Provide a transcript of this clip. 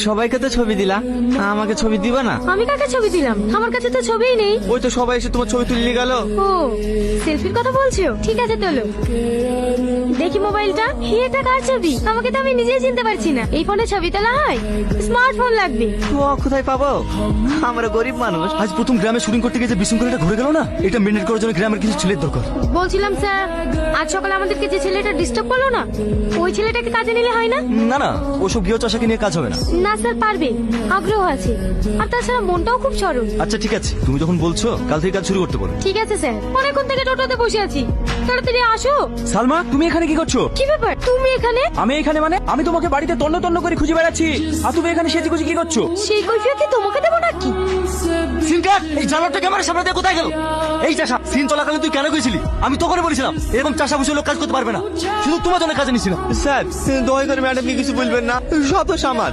সবাইকে তো ছবি দিলা, আমাকে ছবি দিবা না? আমি কাকে ছবি দিলাম? আমার কাছে তো ছবিই নেই। ওই তো সবাই এসে তোমার ছবি তুলে নিয়ে গেল। ও, সেলফির কথা বলছো? ঠিক আছে তোলো। দেখি মোবাইলটা। এটা কার ছবি? আমাকে তো আমি নিজেই চিনতে পারছি না। এই ফোনে ছবি তোলা হয়? স্মার্টফোন লাগবে। ও কোথায় পাবো? আমরা গরিব মানুষ। আজ প্রথম গ্রামে শুটিং করতে গিয়ে যে বিশৃঙ্খলাটা ঘুরে গেল না, এটা মেনটেন করার জন্য গ্রামের কিছু ছেলের দরকার। বলছিলাম স্যার, আজ সকালে আমাদেরকে যে ছেলেটা ডিস্টার্ব করলো না, ওই ছেলেটাকে কাজে নিলে হয় না? না না, ওসব গৃহ চাষাকে নিয়ে কাজ হবে না। না স্যার, পারবে, আগ্রহ আছে, আর তাছাড়া মনটাও খুব সরল। আচ্ছা ঠিক আছে, তুমি যখন বলছো কাল থেকে কাজ শুরু করতে পারো। ঠিক আছে স্যার, অনেকক্ষণ থেকে টোটোতে বসে আছি, তাড়াতাড়ি আসো। সালমা, তুমি এখানে কি করছো? কি ব্যাপার, তুমি এখানে? আমি এখানে মানে? আমি তোমাকে বাড়িতে তন্ন তন্ন করে খুঁজে বেড়াচ্ছি, আর তুমি এখানে সেজে গুজে কি করছো? সেই কৈফিয়ত কি তোমাকে দেবো নাকি? সিনকার, এই জানোয়ারটা ক্যামেরার সামনে দিয়ে কোথায় গেল? এই চাষা, সিন চলাকালে তুই কেন গেছিলি? আমি তো করে বলেছিলাম এরকম চাষা বসে লোক কাজ করতে পারবে না, শুধু তোমার জন্য কাজে নিছিলাম। স্যার দয়া করে ম্যাডামকে কিছু বলবেন না, সব তো সামাল।